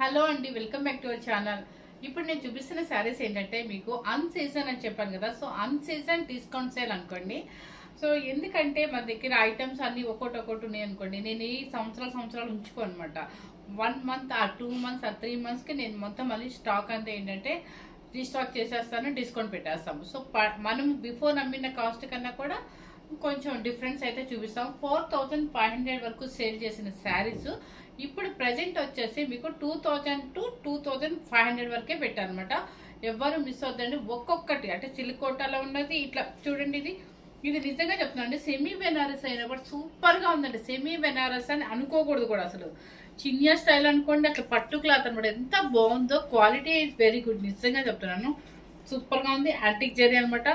Hello అండి, welcome back to our channel. ఇప్పుడు నేను చూపిస్తున్న శారీస్ ఏంటంటే మీకు అన్ సీజన్ అని చెప్పాను కదా. సో అన్ సీజన్ డిస్కౌంట్ సేల్ అనుకోండి. సో ఎందుకంటే మన దగ్గర ఐటమ్స్ అన్ని ఒక్కొక్కటి ఉన్నాయి అనుకోండి. నేను ఈ సంవత్సరాలు ఉంచుకో అనమాట. 1 మంత్ ఆ 2 మంత్స్ ఆ 3 మంత్స్కి నేను మొత్తం మళ్ళీ స్టాక్ అంతా ఏంటంటే రీస్టాక్ చేసేస్తాను, డిస్కౌంట్ పెట్టేస్తాము. సో మనం బిఫోర్ నమ్మిన కాస్ట్ కన్నా కూడా కొంచెం డిఫరెన్స్ అయితే చూపిస్తాం. 4500 వరకు సేల్ చేసిన శారీస్ ఇప్పుడు ప్రెజెంట్ వచ్చేసి మీకు 2000 to 2500 వరకే పెట్టారనమాట. ఎవరు మిస్ అవుతుందండి. ఒక్కొక్కటి అంటే చిలుకోటాలో ఉన్నది ఇట్లా చూడండి. ఇది నిజంగా చెప్తున్నాండి, సెమీ బెనారస్ అయినా కూడా సూపర్ గా ఉందండి. సెమీ బెనారస్ అని అనుకోకూడదు కూడా, అసలు చిన్న స్టైల్ అనుకోండి, అట్లా పట్టు క్లాత్ అనమాట. ఎంత బాగుందో, క్వాలిటీ ఇస్ వెరీ గుడ్. నిజంగా చెప్తున్నాను, సూపర్ గా ఉంది. యాంటిక్ జరీ అనమాట.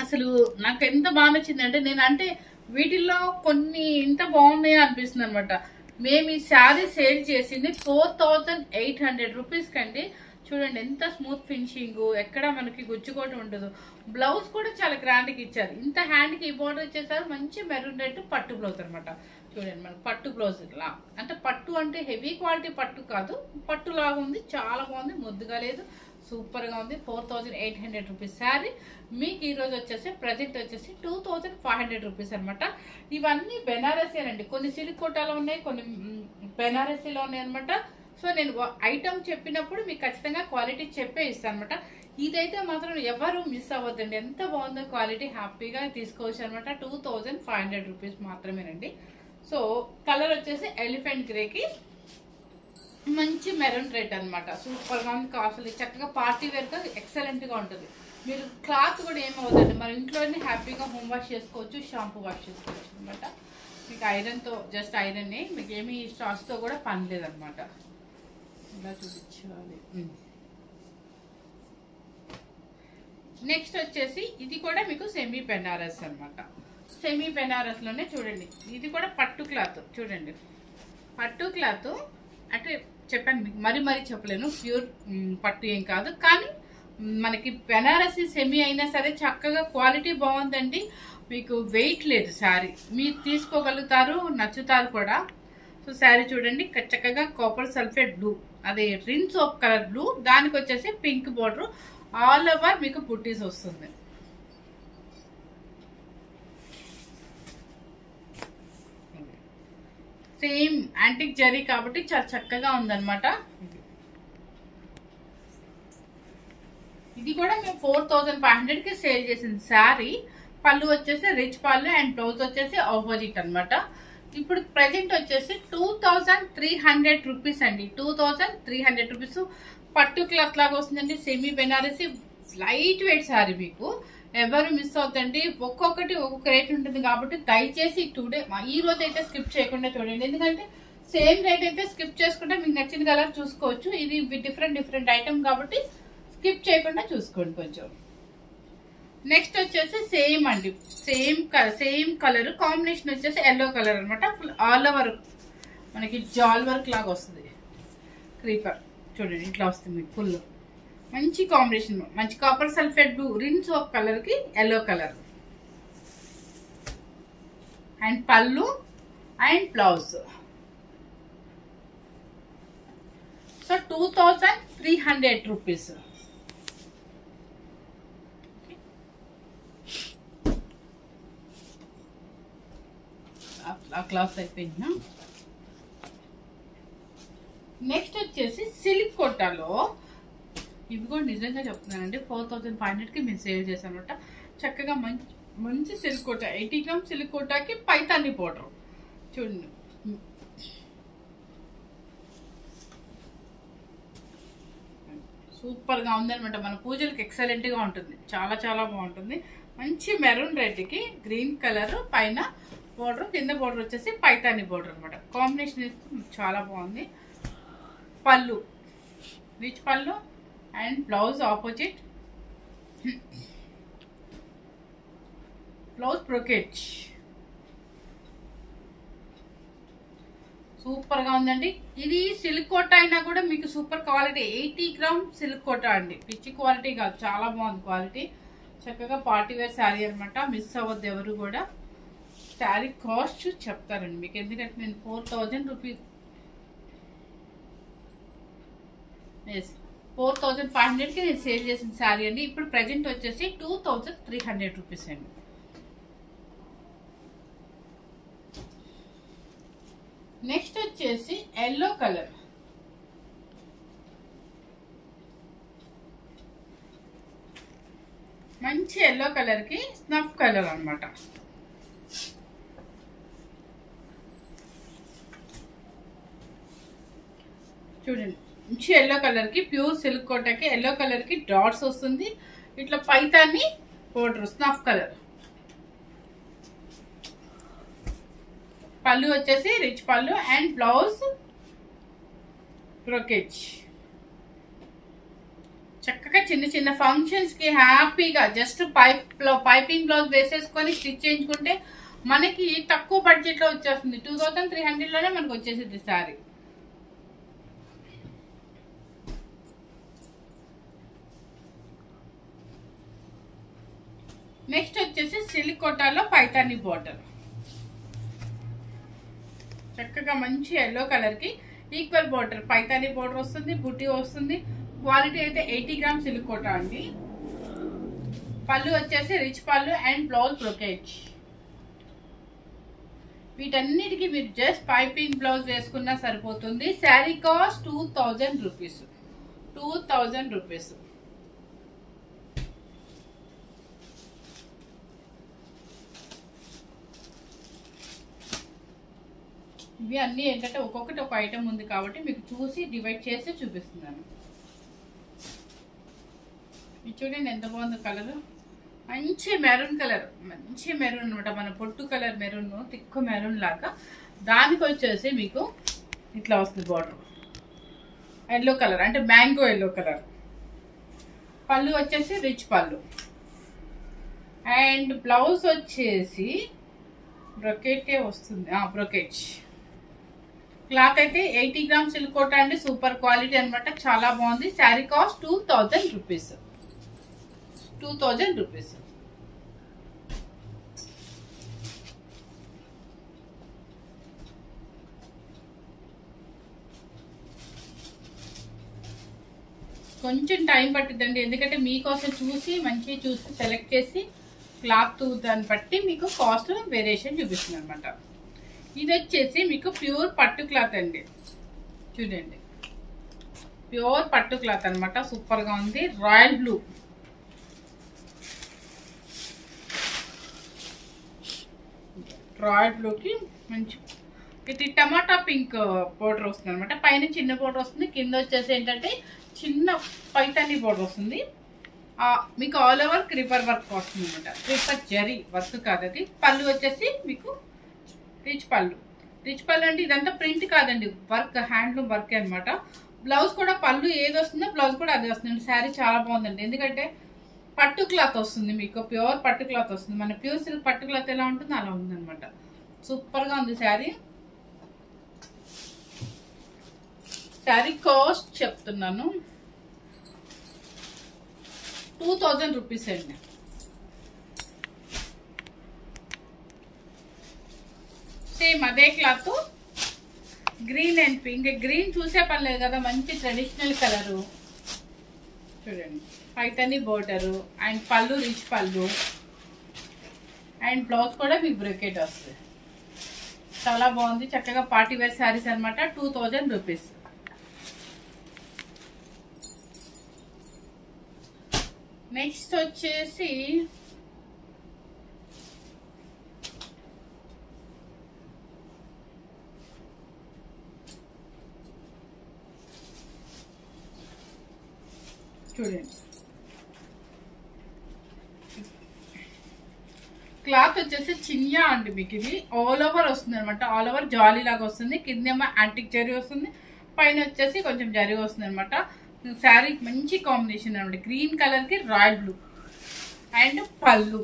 అసలు నాకు ఎంత బాగా నచ్చింది అంటే వీటిల్లో కొన్ని ఎంత బాగున్నాయో అనిపిస్తుంది అనమాట. మేము ఈ శారీ సేల్ చేసింది 4800 రూపీస్ కండి. చూడండి ఎంత స్మూత్ ఫినిషింగ్, ఎక్కడ మనకి గుచ్చుకోవటం ఉండదు. బ్లౌజ్ కూడా చాలా గ్రాండ్ గా ఇచ్చారు. ఇంత హ్యాండ్ కి బోర్డర్ ఇచ్చేసారు. మంచి మెరూన్ రెడ్ పట్టు బ్లౌజ్ అనమాట. చూడండి మనకు పట్టు బ్లౌజ్ లా అంటే పట్టు అంటే హెవీ క్వాలిటీ పట్టు కాదు, పట్టు లాగా ఉంది. చాలా బాగుంది, ముద్దుగా లేదు, సూపర్ గా ఉంది. 4800 రూపీస్ శారీ మీకు ఈ రోజు వచ్చేసి ప్రజెంట్ వచ్చేసి 2500 రూపీస్ అనమాట. ఇవన్నీ బెనారసీనండి. కొన్ని సిల్క్ కోటాలో ఉన్నాయి, కొన్ని బెనారసీలో ఉన్నాయి అనమాట. సో నేను ఐటమ్ చెప్పినప్పుడు మీకు ఖచ్చితంగా క్వాలిటీ చెప్పే ఇస్తాను అనమాట. ఇదైతే మాత్రం ఎవరు మిస్ అవ్వద్దండి. ఎంత బాగుందో క్వాలిటీ, హ్యాపీగా తీసుకోవచ్చు అనమాట. 2500 రూపీస్ మాత్రమేనండి. సో కలర్ వచ్చేసి ఎలిఫెంట్ గ్రేకి మంచి మెరూన్ రెడ్ అనమాట. సూపర్ గా ఉంది. కాస్ట్లీ, చక్కగా పార్టీ వేర్ గా ఎక్సలెంట్ గా ఉంటుంది. మీరు క్లాత్ కూడా ఏమవుతుంది, మన ఇంట్లోనే హ్యాపీగా హోమ్ వాష్ చేసుకోవచ్చు, షాంపూ వాష్ చేసుకోవచ్చు అనమాట. మీకు ఐరన్ తో జస్ట్ ఐరన్, మీకు ఏమి స్టార్చ్ తో కూడా పని లేదనమాట. ఇలా చూపించాలి. నెక్స్ట్ వచ్చేసి ఇది కూడా మీకు సెమీ బెనారస్ అనమాట. సెమీ బెనారస్ లోనే చూడండి, ఇది కూడా పట్టు క్లాత్. చూడండి పట్టు క్లాత్ అంటే చెప్పాను మీకు, మరీ చెప్పలేను, ప్యూర్ పట్టు ఏం కాదు, కానీ మనకి బెనారసీ సెమీ అయినా సరే చక్కగా క్వాలిటీ బాగుందండి. మీకు వెయిట్ లేదు శారీ, మీరు తీసుకోగలుగుతారు, నచ్చుతారు కూడా. సో శారీ చూడండి చక్కగా కాపర్ సల్ఫేట్ బ్లూ, అదే రిన్ సోప్ కలర్ బ్లూ, దానికి వచ్చేసి పింక్ బోర్డర్, ఆల్ ఓవర్ మీకు బుట్టీస్ వస్తుంది. సేమ్ యాంటిక్ జరీ కాబట్టి చాలా చక్కగా ఉందన్నమాట. ఇది కూడా మేము 4500 కి సేల్ చేసిన శారీ. పళ్ళు వచ్చేసి రిచ్ పళ్ళు అండ్ బ్లౌజ్ వచ్చేసి ఆపోజిట్ అనమాట. ఇప్పుడు ప్రెజెంట్ వచ్చేసి 2300 రూపీస్ అండి. 2300 రూపీస్ పట్టు క్లాత్ లాగా వస్తుందండి. Semi Banarasi light weight sari. మీకు ఎవరు మిస్ అవుతండి. ఒక్కొక్కటి ఒక్కొక్క రేట్ ఉంటుంది కాబట్టి దయచేసి టుడే ఈ రోజు అయితే స్కిప్ చేయకుండా చూడండి. ఎందుకంటే సేమ్ రేట్ అయితే స్కిప్ చేసుకుంటే మీకు నచ్చిన కలర్ చూసుకోవచ్చు. ఇది డిఫరెంట్ ఐటమ్ కాబట్టి స్కిప్ చేయకుండా చూసుకోండి కొంచెం. నెక్స్ట్ వచ్చేసి సేమ్ అండి, సేమ్ కలర్ కాంబినేషన్ వచ్చేసి ఎల్లో కలర్ అనమాట. ఫుల్ ఆల్ ఓవర్ మనకి జాల్ వర్క్ లాగా వస్తుంది. క్రీపర్ చూడండి ఇట్లా వస్తుంది మీకు. ఫుల్ మంచి కాంబినేషన్, మంచి copper sulphate blue, Rin soap colour కి ఎల్లో కలర్ అండ్ పళ్ళు and blouse. So 2300 rupees. Cloth అయిపోయింది. నెక్స్ట్ వచ్చేసి సిల్క్ కోటాలో ఇవి కూడా నిజంగా చెప్తున్నానండి, 4500 కి మేము సేల్ చేసాం అనమాట. చక్కగా మంచి సిల్క్ కోట, 80 గ్రామ్ సిల్క్ కోటాకి పైతాని పౌడర్ చూడండి. సూపర్ గా ఉందనమాట. మన పూజలకు ఎక్సలెంట్ గా ఉంటుంది, చాలా బాగుంటుంది. మంచి మెరూన్ రెడ్ కి గ్రీన్ కలర్ పైన బోర్డర్, కింద బోర్డర్ వచ్చేసి పైతాని బోర్డర్ అనమాట. కాంబినేషన్ చాలా బాగుంది. పళ్ళు రిచ్ పళ్ళు and blouse opposite, blouse brocade. Super గా ఉందండి. ఇది సిల్క్ కోట అయినా కూడా మీకు సూపర్ క్వాలిటీ, 80 గ్రామ్ సిల్క్ కోట అండి. పిచ్చి క్వాలిటీ కాదు, చాలా బాగుంది క్వాలిటీ. చక్కగా పార్టీ వేర్ శారీ అనమాట. మిస్ అవ్వద్దు ఎవరు కూడా. శారీ కాస్ట్ చెప్తారండి మీకు, ఎందుకంటే నేను 4000 రూపీస్ ఎస్ 4500కి నేను సేల్ చేసిన శారీ అండి. ఇప్పుడు ప్రజెంట్ వచ్చేసి 2300 రూపీస్ అండి. నెక్స్ట్ వచ్చేసి ఎల్లో కలర్, మంచి ఎల్లో కలర్ కి స్నఫ్ కలర్ అన్నమాట. చూడండి, మంచి ఎల్లో కలర్ కి ప్యూర్ సిల్క్ కోటకి ఎల్లో కలర్ కి డాట్స్ వస్తుంది. ఇట్లా పైతాన్ని బోర్డర్ స్నఫ్ కలర్. పళ్ళు వచ్చేసి రిచ్ పళ్ళు అండ్ బ్లౌజ్ బ్రోకేజ్. చక్కగా చిన్న చిన్న ఫంక్షన్స్ కి హ్యాపీగా జస్ట్ పైపింగ్ బ్లౌజ్ వేసేసుకొని స్టిచ్ చేయించుకుంటే మనకి తక్కువ బడ్జెట్ లో వచ్చేస్తుంది. 2300 లోనే మనకు వచ్చేసింది సారీ. నెక్స్ట్ వచ్చేసి సిల్క్ కోటాలో పైతాని బోర్డర్, చక్కగా మంచి ఎల్లో కలర్ కి ఈక్వల్ బోర్డర్, పైతాని బోర్డర్ వస్తుంది, బుట్టి వస్తుంది. క్వాలిటీ అయితే 80 గ్రామ్ సిల్క్ కోటా అండి. పళ్ళు వచ్చేసి రిచ్ పళ్ళు అండ్ బ్లౌజ్ బ్రోకేజ్. వీటన్నిటికీ మీరు జస్ట్ పైపింగ్ బ్లౌజ్ వేసుకున్నా సరిపోతుంది. Sari cost 2000 rupees. 2000 రూపీస్. ఇవి అన్నీ ఏంటంటే ఒక్కొక్కటి ఒక ఐటమ్ ఉంది కాబట్టి మీకు చూసి డివైడ్ చేసి చూపిస్తున్నాను. ఇది చూడండి ఎంత బాగుంది కలర్, మంచి మెరూన్ కలర్, మంచి మెరూన్ అనమాట. మన పొట్టు కలర్ మెరూన్, తిక్కు మెరూన్ లాగా. దానికి వచ్చేసి మీకు ఇట్లా వస్తుంది బార్డర్, ఎల్లో కలర్ అంటే మ్యాంగో ఎల్లో కలర్. పళ్ళు వచ్చేసి రిచ్ పళ్ళు అండ్ బ్లౌజ్ వచ్చేసి బ్రొకెటే వస్తుంది, బ్రొకెట్. క్లాత్ అయితే 80 గ్రామ్ సిల్క్ కోటా అండి, సూపర్ క్వాలిటీ అనమాట, చాలా బాగుంది. Sari cost 2000 rupees. 2000 రూపీస్. కొంచెం టైం పట్టిద్దండి, ఎందుకంటే మీకోసం చూసి మంచి చూసి సెలెక్ట్ చేసి క్లాత్ దాన్ని బట్టి మీకు కాస్ట్ వేరియేషన్ చూపిస్తుంది అనమాట. ఇది వచ్చేసి మీకు ప్యూర్ పట్టు క్లాత్ అండి. చూడండి, ప్యూర్ పట్టు క్లాత్ అనమాట, సూపర్ గా ఉంది. రాయల్ బ్లూ, రాయల్ బ్లూకి మంచి ఇది టమాటా పింక్ బోర్డర్ వస్తుంది అనమాట. పైన చిన్న బోర్డర్ వస్తుంది, కింద వచ్చేసి ఏంటంటే చిన్న పైతాని బోర్డర్ వస్తుంది. మీకు ఆల్ ఓవర్ క్రీపర్ వర్క్ వస్తుంది అనమాట. క్రీపర్ జరీ వర్క్ కాదు అది. పళ్ళు వచ్చేసి మీకు రిచ్ పళ్ళు. రిచ్ పళ్ళు అంటే ఇదంతా ప్రింట్ కాదండి, వర్క్, హ్యాండ్లూమ్ వర్క్ అనమాట. బ్లౌజ్ కూడా పళ్ళు ఏది వస్తుందో బ్లౌజ్ కూడా అది వస్తుంది. శారీ చాలా బాగుందండి, ఎందుకంటే పట్టు క్లాత్ వస్తుంది, మీకు ప్యూర్ పట్టు క్లాత్ వస్తుంది. మన ప్యూర్ సిల్క్ పట్టు క్లాత్ ఎలా ఉంటుందో అలా ఉంది అనమాట. సూపర్ గా ఉంది శారీ. శారీ కాస్ట్ చెప్తున్నాను 2000 రూపీస్ అండి. సేమ్ అదే cloth, green and pink. Green చూసే పర్లేదు కదా, మంచి ట్రెడిషనల్ కలరు. చూడండి, పైతాని బోర్డరు అండ్ పళ్ళు రిచ్ పళ్ళు అండ్ బ్లౌజ్ కూడా మీకు బ్రొకెట్ వస్తుంది. చాలా బాగుంది, చక్కగా పార్టీ వేర్ శారీస్ అనమాట. 2000 రూపీస్. నెక్స్ట్ వచ్చేసి చూడండి, క్లాత్ వచ్చేసి చిన్యా అండి. మీకు ఇది ఆల్ ఓవర్ వస్తుంది అనమాట, ఆల్ ఓవర్ జాలీ లాగా వస్తుంది. కిందేమో యాంటిక్ జరీ వస్తుంది, పైన వచ్చేసి కొంచెం జరీ వస్తుంది అనమాట. శారీ మంచి కాంబినేషన్ అనమాట. గ్రీన్ కలర్ కి రాయల్ బ్లూ అండ్ పళ్ళు,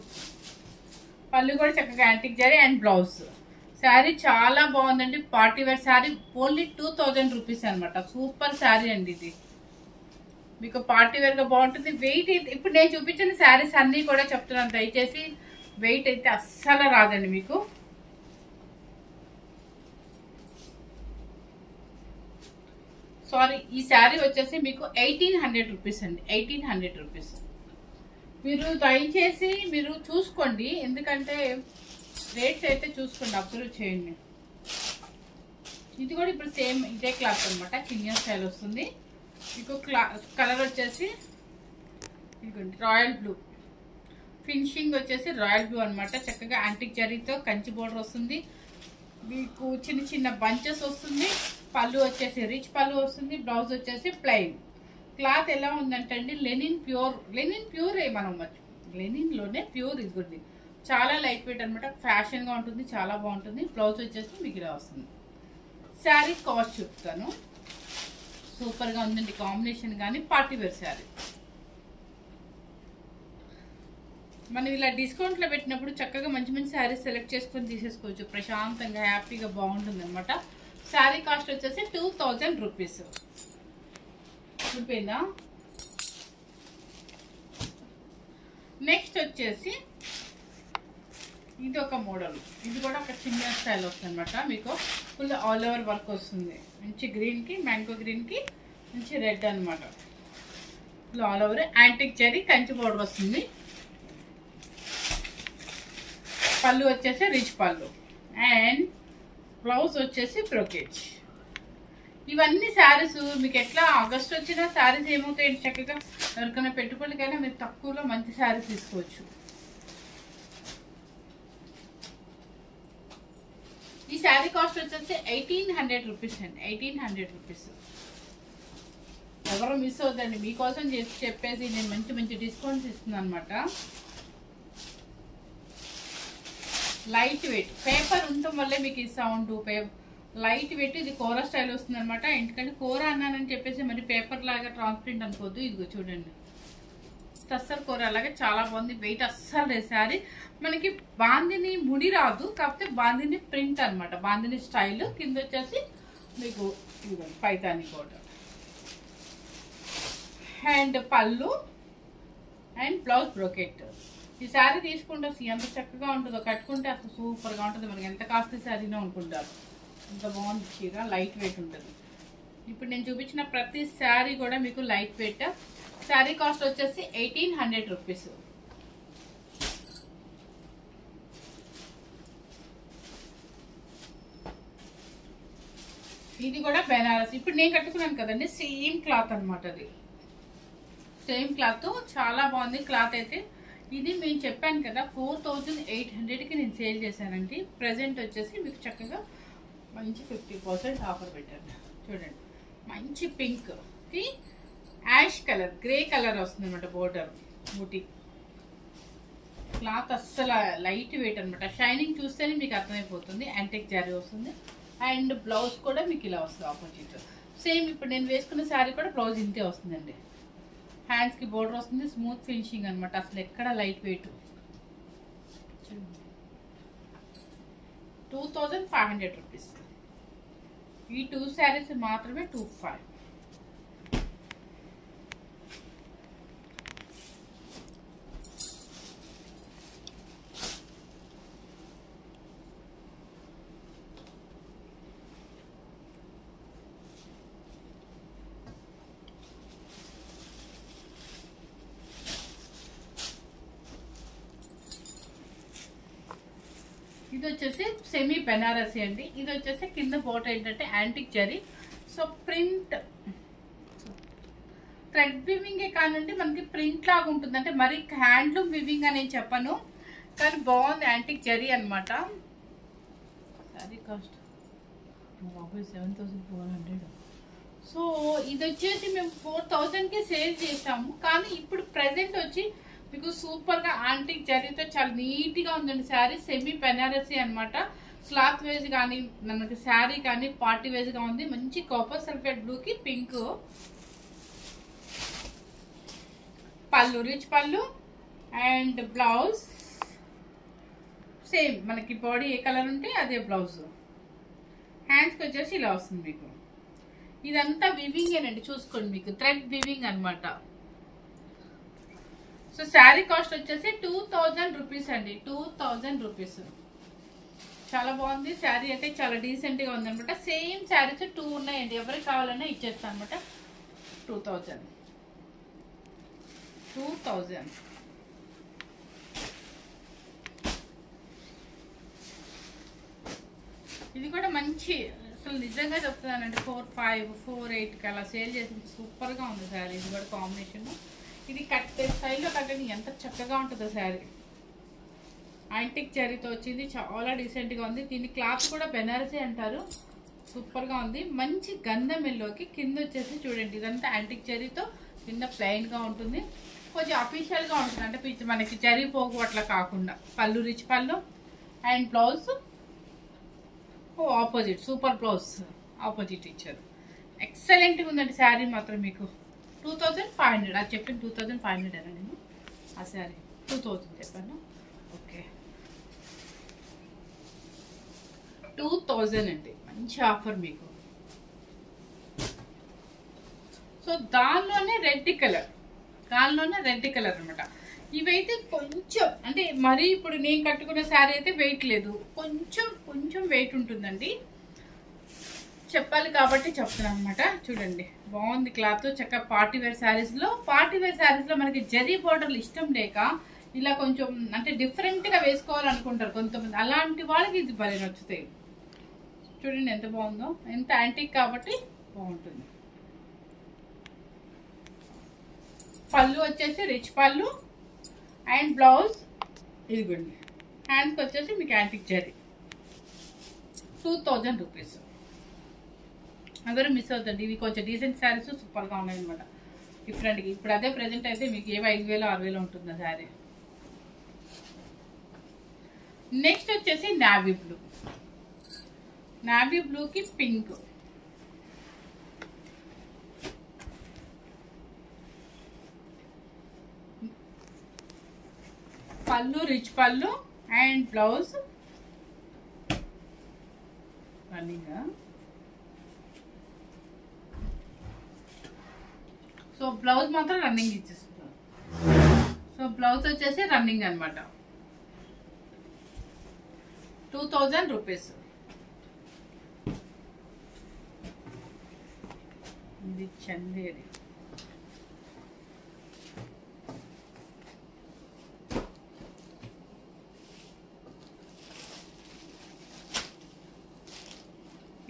పళ్ళు కూడా చక్కగా antique zari and blouse. Sari చాలా బాగుందండి, party wear sari. Only 2000 rupees అనమాట. సూపర్ శారీ అండి ఇది, మీకు పార్టీ వేర్ గా బాగుంటుంది. వెయిట్ ఇప్పుడు నేను చూపించిన శారీస్ అన్ని కూడా చెప్తున్నాను, దయచేసి వెయిట్ అయితే అస్సలు రాదండి మీకు. సారీ, ఈ శారీ వచ్చేసి మీకు 1800 రూపీస్ అండి, 1800 రూపీస్. మీరు దయచేసి మీరు చూసుకోండి, ఎందుకంటే రేట్స్ అయితే చూసుకోండి, అబ్జర్వ్ చేయండి. ఇది కూడా ఇప్పుడు సేమ్ ఇదే క్లాత్ అనమాట, చిన్న స్టైల్ వస్తుంది మీకు. కలర్ వచ్చేసి రాయల్ బ్లూ, ఫినిషింగ్ వచ్చేసి రాయల్ బ్లూ అనమాట. చక్కగా యాంటిక్ జరీతో కంచి బోర్డర్ వస్తుంది మీకు, చిన్న చిన్న బంచెస్ వస్తుంది. పళ్ళు వచ్చేసి రిచ్ పళ్ళు వస్తుంది, బ్లౌజ్ వచ్చేసి ప్లెయిన్. క్లాత్ ఎలా ఉందంటే అండి లెనిన్ ప్యూర్, లెనిన్ ప్యూర్ మనం లెనిన్లోనే ప్యూర్. ఇది చాలా లైట్ వెయిట్ అనమాట, ఫ్యాషన్గా ఉంటుంది, చాలా బాగుంటుంది. బ్లౌజ్ వచ్చేసి మీకు ఇలా వస్తుంది. శారీ కాస్ట్ చెప్తాను, సూపర్గా ఉందండి కాంబినేషన్, కానీ పార్టీ వేర్ శారీ. మనం ఇలా డిస్కౌంట్లో పెట్టినప్పుడు చక్కగా మంచి మంచి శారీస్ సెలెక్ట్ చేసుకొని తీసేసుకోవచ్చు, ప్రశాంతంగా హ్యాపీగా బాగుంటుంది అనమాట. శారీ కాస్ట్ వచ్చేసి 2000 రూపీస్. చూపోయిందా? నెక్స్ట్ వచ్చేసి ఇది ఒక మోడల్, ఇది కూడా ఒక చిన్న స్టైల్ వస్తుంది అనమాట. మీకు ఫుల్ ఆల్ ఓవర్ వర్క్ వస్తుంది, మంచి గ్రీన్కి మ్యాంగో గ్రీన్కి మంచి రెడ్ అనమాట. Full all over antique zari Kanchi border వస్తుంది. పళ్ళు వచ్చేసి రిచ్ పళ్ళు అండ్ బ్లౌజ్ వచ్చేసి బ్రోకేజ్. ఇవన్నీ శారీస్ మీకు ఎట్లా ఆగస్ట్ వచ్చిన శారీస్ ఏమవుతాయి, చక్కగా ఎవరికైనా పెట్టుబడికైనా మీరు తక్కువలో మంచి శారీస్ తీసుకోవచ్చు. ఈ శారీ కాస్ట్ వచ్చేసి 1800 రూపీస్ అండి, 1800 రూపీస్. ఎవరో మిస్ అవుతుందండి, మీకోసం చెప్పేసి నేను మంచి మంచి డిస్కౌంట్స్ ఇస్తున్నాను అనమాట. లైట్ వెయిట్ పేపర్ ఉండటం వల్లే మీకు ఈ సౌండ్. లైట్ వెయిట్, ఇది కోరా స్టైల్ వస్తుంది అనమాట. ఎందుకంటే కోరా అన్నానని చెప్పేసి మరి పేపర్ లాగా ట్రాన్స్పరెంట్ అనుకోవద్దు. ఇదిగో చూడండి, టస్సర్ కోరా లాగా చాలా బాగుంది, వెయిట్ అస్సలు లేదు. శారీ మనకి బాందిని ముడి రాదు, కాకపోతే బాందిని ప్రింట్ అనమాట, బాందిని స్టైల్. కింద వచ్చేసి మీకు పైతాని కోట అండ్ పళ్ళు అండ్ బ్లౌజ్ బ్రోకెట్. ఈ శారీ తీసుకుంటే అసలు ఎంత చక్కగా ఉంటుందో, కట్టుకుంటే అసలు సూపర్గా ఉంటుంది. మనకి ఎంత కాస్ట్లీ శారీనో అనుకుంటారు, అంత బాగుంది చీర, లైట్ వెయిట్ ఉంటుంది. ఇప్పుడు నేను చూపించిన ప్రతి శారీ కూడా మీకు లైట్ వెయిట్. శారీ కాస్ట్ వచ్చేసి 1800 రూపీస్. ఇది కూడా బెనారస్, ఇప్పుడు నేను కట్టుకున్నాను కదండి, సేమ్ క్లాత్ అనమాట. అది సేమ్ క్లాత్, చాలా బాగుంది క్లాత్ అయితే. ఇది నేను చెప్పాను కదా 4800కి నేను సేల్ చేశానండి. ప్రజెంట్ వచ్చేసి మీకు చక్కగా మంచి 50% ఆఫర్ పెట్టాను. చూడండి, మంచి పింక్కి యాష్ కలర్, గ్రే కలర్ వస్తుంది అనమాట బోర్డర్ బూటీ. క్లాత్ అస్సలు లైట్ వెయిట్ అనమాట, షైనింగ్ చూస్తేనే మీకు అర్థమైపోతుంది. యాంటిక్ జారీ వస్తుంది అండ్ బ్లౌజ్ కూడా మీకు ఇలా వస్తుంది ఆపోజిట్. సేమ్ ఇప్పుడు నేను వేసుకున్న శారీ కూడా బ్లౌజ్ ఇంతే వస్తుందండి. హ్యాండ్స్కి బోర్డర్ వస్తుంది, స్మూత్ ఫినిషింగ్ అనమాట, అసలు ఎక్కడ లైట్ వెయిట్. 2500 రూపీస్. ఈ 2 శారీస్ మాత్రమే 2500. ఇది వచ్చేసి సెమీ బెనారసీ అండి. ఇది వచ్చేసి కింద బోర్డర్ ఏంటంటే antique zari. So print thread వివింగే కానండి, మనకి ప్రింట్ లాగా ఉంటుంది. అంటే మరి హ్యాండ్లూమ్ వివింగ్ అని నేను చెప్పను, కానీ బాగుంది, యాంటిక్ జరీ అనమాట. శారీ కాస్ట్ 7400. సో ఇది వచ్చేసి మేము 4000కి సేల్ చేసాము, కానీ ఇప్పుడు ప్రెసెంట్ వచ్చి మీకు సూపర్గా యాంటిక్ జరీతో చాలా నీట్గా ఉందండి శారీ. సెమీ బెనారసీ అనమాట. క్లాత్ వేజ్ కానీ మనకి శారీ కానీ పార్టీ వేజ్గా ఉంది. మంచి కాపర్ సల్ఫేట్ బ్లూకి పింక్ పళ్ళు, రిచ్ పళ్ళు అండ్ బ్లౌజ్ సేమ్ మనకి బాడీ ఏ కలర్ ఉంటే అదే బ్లౌజ్. హ్యాండ్స్కి వచ్చేసి ఇలా వస్తుంది మీకు. ఇదంతా వివింగేనండి, చూసుకోండి, మీకు థ్రెడ్ వివింగ్ అనమాట. సో శారీ కాస్ట్ వచ్చేసి 2000 రూపీస్ అండి, 2000 రూపీస్. చాలా బాగుంది శారీ అయితే, చాలా డీసెంట్ గా ఉంది అనమాట. సేమ్ శారీస్ 2 ఉన్నాయండి, ఎవరికి కావాలన్నా ఇచ్చేస్తాను అనమాట. 2000 ఇది కూడా మంచి, అసలు నిజంగా చెప్తున్నానండి 4,500 4,800 అలా సేల్ చేసింది. సూపర్ గా ఉంది శారీ. ఇది కూడా కాంబినేషన్, ఇది కట్టే స్టైల్లో కట్టండి, ఎంత చక్కగా ఉంటుందో శారీ. యాంటిక్ జరీతో వచ్చింది, చాలా డీసెంట్ గా ఉంది. దీని క్లాత్ కూడా బెనారసీ అంటారు. సూపర్ గా ఉంది. మంచి గంధం ఎల్లోకి కింద వచ్చేసి చూడండి, ఇదంతా యాంటిక్ జరీతో, కింద ప్లెయిన్ గా ఉంటుంది. కొంచెం అఫీషియల్ గా ఉంటుంది, అంటే మనకి జరీ పోగు అట్లా కాకుండా. పళ్ళు రిచ్ పళ్ళు and blouse opposite, super blouse opposite ఇచ్చారు. ఎక్సలెంట్ గా ఉందండి శారీ మాత్రం. మీకు 2500, అది చెప్పిన 2500 అనా నేను? ఆ శారీ 2000 చెప్పాను. ఓకే 2000 అండి, మంచి ఆఫర్ మీకు. సో దానిలోనే రెడ్ కలర్ అనమాట. ఇవైతే కొంచెం అంటే మరీ ఇప్పుడు నేను కట్టుకున్న శారీ అయితే వెయిట్ లేదు, కొంచెం వెయిట్ ఉంటుందండి. చెప్పాలి కాబట్టి చెప్తున్నాను అనమాట. చూడండి బాగుంది క్లాత్, చక్కగా పార్టీ వేర్ శారీస్ లో మనకి జరీ బోర్డర్లు ఇష్టం లేక ఇలా కొంచెం అంటే డిఫరెంట్ గా వేసుకోవాలనుకుంటారు కొంతమంది, అలాంటి వాళ్ళకి ఇది భలే నచ్చుతాయి. చూడండి ఎంత బాగుందో, ఎంత యాంటిక్ కాబట్టి బాగుంటుంది. పళ్ళు వచ్చేసి రిచ్ పళ్ళు అండ్ బ్లౌజ్ ఇదిగోండి. హ్యాండ్స్కి వచ్చేసి మీకు యాంటిక్ జరీ. 2000 రూపీస్. అందరూ మిస్ అవుతుంది. ఇవి కొంచెం డీసెంట్ శారీస్ సూపర్గా ఉన్నాయి అనమాట, డిఫరెంట్గా. ఇప్పుడు అదే ప్రెజెంట్ అయితే మీకు ఏవో 5,000 6,000 ఉంటుంది ఆ శారీ. నెక్స్ట్ వచ్చేసి నావీ బ్లూకి పింక్. పళ్ళు రిచ్ పళ్ళు and blouse running. So blouse మాత్రం రన్నింగ్ ఇచ్చేస్తున్నారు. సో బ్లౌజ్ వచ్చేసి రన్నింగ్ అనమాట. 2000 రూపీస్. ఇది చందేరి.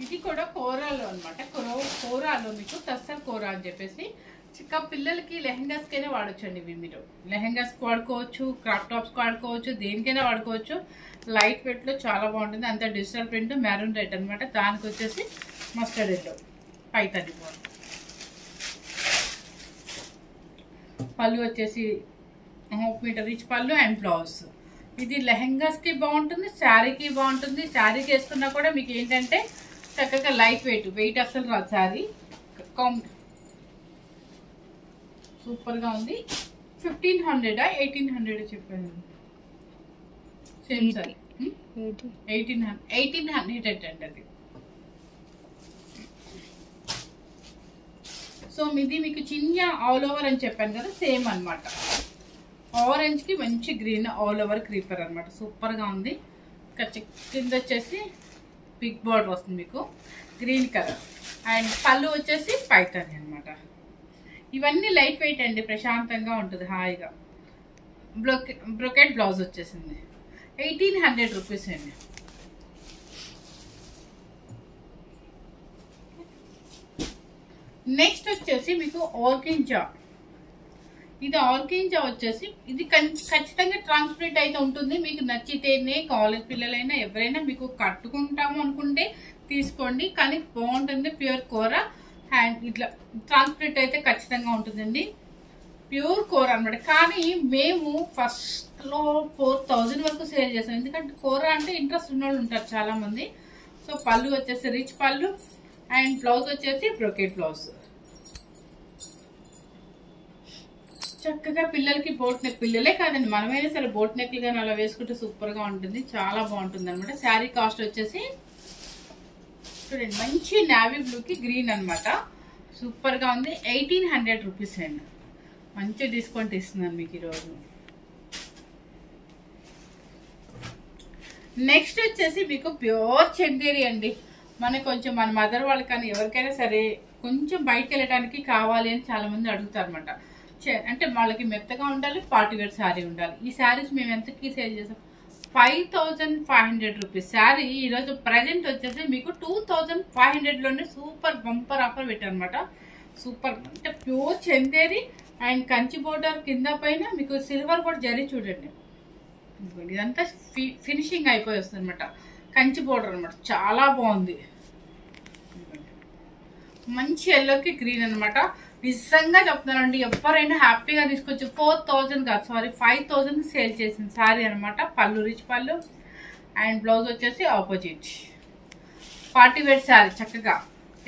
ఇది కూడా కోరాలో అనమాట. కోరాలో మీకు టస్సర్ కోరా అని చెప్పేసి చిక్క పిల్లలకి లెహెంగాస్కైనా వాడొచ్చండి. ఇవి మీరు లెహెంగాస్కి వాడుకోవచ్చు, క్రాప్ టాప్స్కి వాడుకోవచ్చు, దేనికైనా వాడుకోవచ్చు. లైట్ వెయిట్లో చాలా బాగుంటుంది. అంత డిజిటల్ ప్రింట్ మెరూన్ రెడ్ అనమాట. దానికి వచ్చేసి మస్టర్డ్ ఎల్లో పైతాని బాగుంది. పళ్ళు వచ్చేసి హాఫ్ మీటర్ రిచ్ పళ్ళు అండ్ బ్లౌజ్. ఇది లెహెంగాస్కి బాగుంటుంది, శారీకి బాగుంటుంది. శారీకి వేసుకున్నా కూడా మీకు ఏంటంటే చక్కగా లైట్ వెయిట్ అసలు రాదు శారీ. సూపర్గా ఉంది. 1500 1800 చెప్పాను. సేమ్ సారీ 1800 అండి అది. సో ఇది మీకు చిన్న ఆల్ ఓవర్ అని చెప్పాను కదా, సేమ్ అనమాట. ఆరెంజ్ కి మంచి గ్రీన్ ఆల్ ఓవర్ క్రీపర్ అనమాట. సూపర్ గా ఉంది. కింద వచ్చేసి బిగ్ బార్డర్ వస్తుంది మీకు గ్రీన్ కలర్ అండ్ పళ్ళు వచ్చేసి పైతాని అనమాట. ఇవన్నీ లైట్ వెయిట్ అండి, ప్రశాంతంగా ఉంటుంది హాయిగా. బ్రొకెట్ బ్లౌజ్ వచ్చేసింది. 1800 రూపీస్ అండి. నెక్స్ట్ వచ్చేసి మీకు ఆర్కింజా. ఇది ఆర్కింజా వచ్చేసి ఇది ఖచ్చితంగా ట్రాన్స్పరెంట్ అయితే ఉంటుంది. మీకు నచ్చితేనే కాలేజ్ పిల్లలైనా ఎవరైనా మీకు కట్టుకుంటాము అనుకుంటే తీసుకోండి, కానీ బాగుంటుంది. ప్యూర్ కోరా హ్యాండ్ ఇట్లా ట్రాన్స్పరెంట్ అయితే ఖచ్చితంగా ఉంటుందండి. ప్యూర్ కోరా అనమాట. కానీ మేము ఫస్ట్లో 4000 వరకు సేల్ చేసాం, ఎందుకంటే కోరా అంటే ఇంట్రెస్ట్ ఉన్న వాళ్ళు ఉంటారు చాలా మంది. సో పళ్ళు వచ్చేసి రిచ్ పళ్ళు అండ్ బ్లౌజ్ వచ్చేసి బ్రొకెట్ బ్లౌజ్. చక్కగా పిల్లలకి బోట్ నెక్, పిల్లలే కాదండి మనమైనా సరే బోట్ నెక్లు కానీ అలా వేసుకుంటే సూపర్ గా ఉంటుంది, చాలా బాగుంటుంది అనమాట. శారీ కాస్ట్ వచ్చేసి చూడండి మంచి నావీ బ్లూకి గ్రీన్ అనమాట. సూపర్ గా ఉంది. 1800 రూపీస్ అండి. మంచి డిస్కౌంట్ ఇస్తున్నాను మీకు ఈరోజు. నెక్స్ట్ వచ్చేసి మీకు ప్యూర్ చందేరి అండి. మనకు కొంచెం మన మదర్ వాళ్ళకి కానీ ఎవరికైనా సరే కొంచెం బయటకు వెళ్ళడానికి కావాలి అని చాలా మంది అడుగుతారు అనమాట. అంటే వాళ్ళకి మెత్తగా ఉండాలి, పార్టీ వేర్ శారీ ఉండాలి. ఈ శారీస్ మేము ఎంతకి సేల్ చేసాం? 5500 రూపీస్ శారీ. ఈరోజు ప్రజెంట్ వచ్చేసి మీకు 2500లోనే సూపర్ బంపర్ ఆఫర్ పెట్టారనమాట. సూపర్ అంటే pure Chanderi and Kanchi border కింద పైన మీకు సిల్వర్ కూడా జరీ చూడండి. ఇదంతా ఫినిషింగ్ అయిపోయి వస్తుంది అనమాట. కంచి బోర్డర్ అనమాట, చాలా బాగుంది. మంచి ఎల్లోకి గ్రీన్ అనమాట. నిజంగా చెప్తున్నానండి, ఎవరైనా హ్యాపీగా తీసుకొచ్చి 4000 కాదు సారీ 5000 సేల్ చేసిన శారీ అనమాట. పళ్ళు రిచ్ పళ్ళు అండ్ బ్లౌజ్ వచ్చేసి ఆపోజిట్. పార్టీ వేర్ శారీ చక్కగా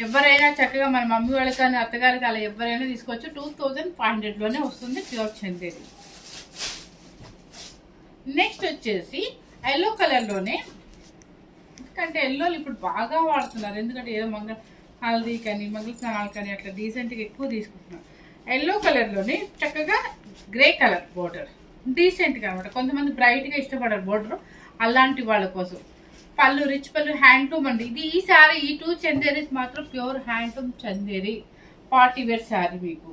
ఎవరైనా చక్కగా మన మమ్మీ వాళ్ళకి కానీ అత్తగారికి అలా ఎవరైనా తీసుకోవచ్చు. 2500లోనే వస్తుంది ప్యూర్ చందేరి. నెక్స్ట్ వచ్చేసి ఎల్లో కలర్లోనే, ఎందుకంటే ఎల్లోలు ఇప్పుడు బాగా వాడుతున్నారు. ఎందుకంటే ఏదో హల్దీ కానీ మంగళ స్నానాలు కానీ అట్లా డీసెంట్గా ఎక్కువ తీసుకుంటున్నారు. ఎల్లో కలర్లోనే చక్కగా గ్రే కలర్ బోర్డర్ డీసెంట్గా అనమాట. కొంతమంది బ్రైట్గా ఇష్టపడరు బోర్డర్, అలాంటి వాళ్ళ కోసం. పళ్ళు రిచ్ పళ్ళు, హ్యాండ్లూమ్ అండి ఇది. ఈ శారీ ఈ 2 చందేరీస్ మాత్రం pure handloom Chanderi party wear sari. మీకు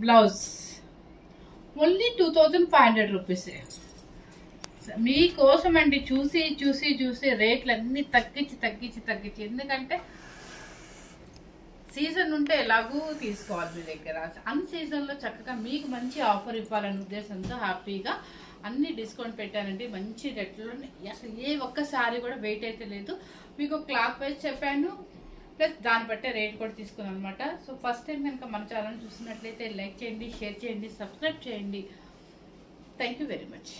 బ్లౌజ్ ఓన్లీ 2500 రూపీస్ మీకోసం అండి. చూసి చూసి చూసి రేట్లు అన్నీ తగ్గించి ఎందుకంటే సీజన్ ఉంటే ఎలాగూ తీసుకోవాలి మీ దగ్గర. అన్ సీజన్లో చక్కగా మీకు మంచి ఆఫర్ ఇవ్వాలనే ఉద్దేశంతో హ్యాపీగా అన్ని డిస్కౌంట్ పెట్టానండి. మంచి రేట్లో అసలు ఏ ఒక్క శారీ కూడా వెయిట్ అయితే లేదు. మీకు క్లాత్ వైజ్ చెప్పాను, ప్లస్ దాన్ని బట్టే రేట్ కూడా తీసుకున్నాను అనమాట. సో ఫస్ట్ టైం కనుక మన ఛానల్ చూసినట్లయితే లైక్ చేయండి, షేర్ చేయండి, సబ్స్క్రైబ్ చేయండి. Thank you very much.